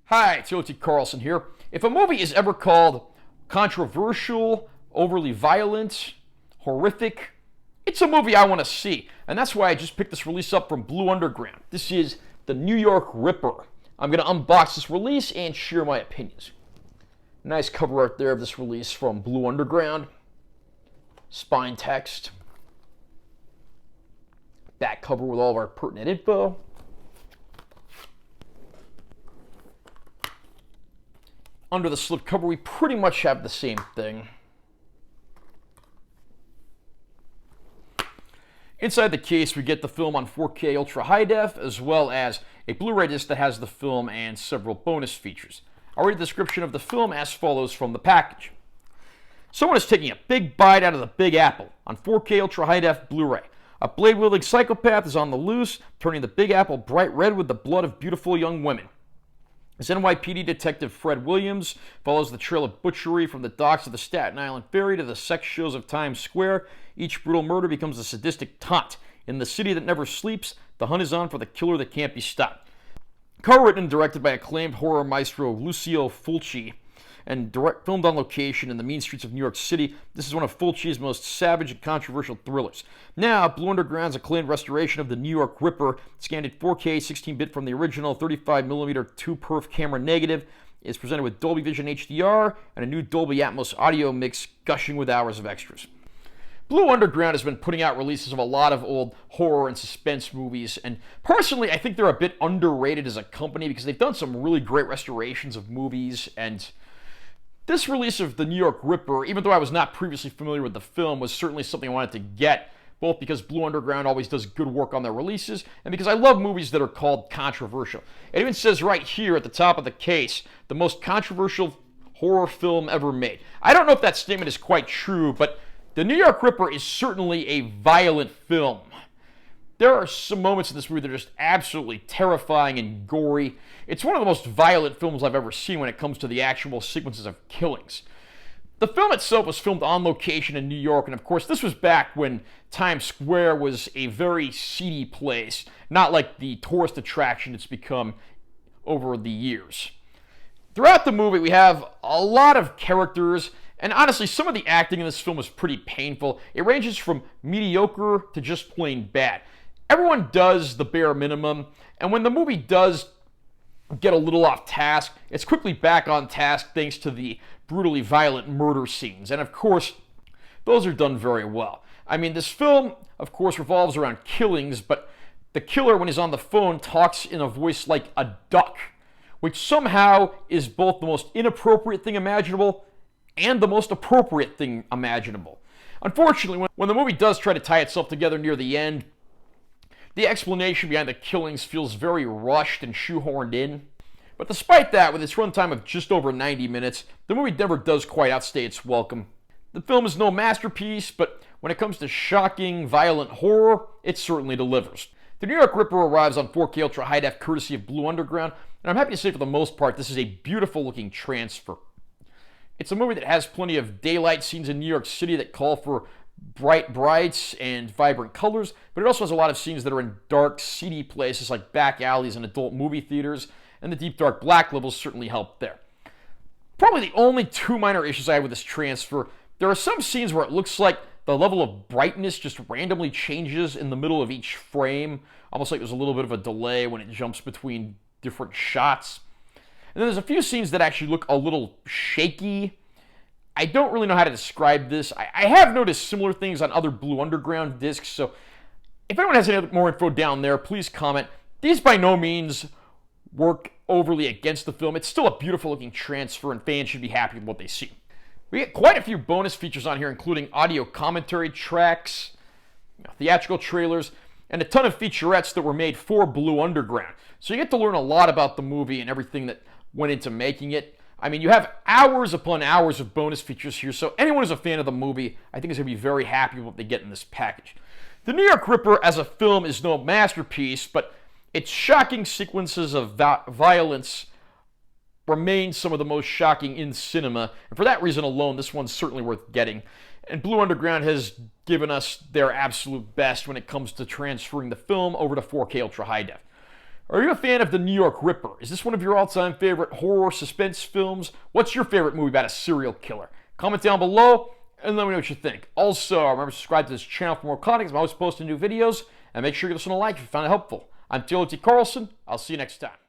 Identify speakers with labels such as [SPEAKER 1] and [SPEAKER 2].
[SPEAKER 1] Hi, it's T. Carlson here. If a movie is ever called controversial, overly violent, horrific, it's a movie I want to see. And that's why I just picked this release up from Blue Underground. This is The New York Ripper. I'm going to unbox this release and share my opinions. Nice cover art there of this release from Blue Underground. Spine text. Back cover with all of our pertinent info. Under the slipcover, we pretty much have the same thing. Inside the case, we get the film on 4K Ultra High Def, as well as a Blu-ray disc that has the film and several bonus features. I'll read the description of the film as follows from the package. Someone is taking a big bite out of the Big Apple on 4K Ultra High Def Blu-ray. A blade-wielding psychopath is on the loose, turning the Big Apple bright red with the blood of beautiful young women. As NYPD Detective Fred Williams follows the trail of butchery from the docks of the Staten Island Ferry to the sex shows of Times Square, each brutal murder becomes a sadistic taunt. In the city that never sleeps, the hunt is on for the killer that can't be stopped. Co-written and directed by acclaimed horror maestro Lucio Fulci, and filmed on location in the mean streets of New York City, this is one of Fulci's most savage and controversial thrillers. Now, Blue Underground's acclaimed restoration of The New York Ripper, scanned at 4K 16-bit from the original 35mm 2-perf camera negative, is presented with Dolby Vision HDR and a new Dolby Atmos audio mix gushing with hours of extras. Blue Underground has been putting out releases of a lot of old horror and suspense movies, and personally, I think they're a bit underrated as a company because they've done some really great restorations of movies, and this release of The New York Ripper, even though I was not previously familiar with the film, was certainly something I wanted to get, both because Blue Underground always does good work on their releases, and because I love movies that are called controversial. It even says right here at the top of the case, the most controversial horror film ever made. I don't know if that statement is quite true, but The New York Ripper is certainly a violent film. There are some moments in this movie that are just absolutely terrifying and gory. It's one of the most violent films I've ever seen when it comes to the actual sequences of killings. The film itself was filmed on location in New York, and of course this was back when Times Square was a very seedy place, not like the tourist attraction it's become over the years. Throughout the movie we have a lot of characters, and honestly some of the acting in this film is pretty painful. It ranges from mediocre to just plain bad. Everyone does the bare minimum, and when the movie does get a little off task, it's quickly back on task thanks to the brutally violent murder scenes. And of course, those are done very well. I mean, this film, of course, revolves around killings, but the killer, when he's on the phone, talks in a voice like a duck, which somehow is both the most inappropriate thing imaginable and the most appropriate thing imaginable. Unfortunately, when the movie does try to tie itself together near the end, the explanation behind the killings feels very rushed and shoehorned in. But despite that, with its runtime of just over 90 minutes, the movie never does quite outstay its welcome. The film is no masterpiece, but when it comes to shocking, violent horror, it certainly delivers. The New York Ripper arrives on 4K Ultra High Def courtesy of Blue Underground, and I'm happy to say for the most part this is a beautiful looking transfer. It's a movie that has plenty of daylight scenes in New York City that call for bright brights and vibrant colors, but it also has a lot of scenes that are in dark, seedy places like back alleys and adult movie theaters, and the deep dark black levels certainly help there. Probably the only two minor issues I have with this transfer, there are some scenes where it looks like the level of brightness just randomly changes in the middle of each frame, almost like there's a little bit of a delay when it jumps between different shots. And then there's a few scenes that actually look a little shaky. I don't really know how to describe this. I have noticed similar things on other Blue Underground discs, so if anyone has any more info down there, please comment. These by no means work overly against the film. It's still a beautiful looking transfer, and fans should be happy with what they see. We get quite a few bonus features on here, including audio commentary tracks, theatrical trailers, and a ton of featurettes that were made for Blue Underground. So you get to learn a lot about the movie and everything that went into making it. I mean, you have hours upon hours of bonus features here, so anyone who's a fan of the movie, I think is going to be very happy with what they get in this package. The New York Ripper as a film is no masterpiece, but its shocking sequences of violence remain some of the most shocking in cinema, and for that reason alone, this one's certainly worth getting. And Blue Underground has given us their absolute best when it comes to transferring the film over to 4K Ultra High Def. Are you a fan of The New York Ripper? Is this one of your all-time favorite horror suspense films? What's your favorite movie about a serial killer? Comment down below and let me know what you think. Also, remember to subscribe to this channel for more content. I'm always posting new videos. And make sure you give this one a like if you found it helpful. I'm Taylor T. Carlson. I'll see you next time.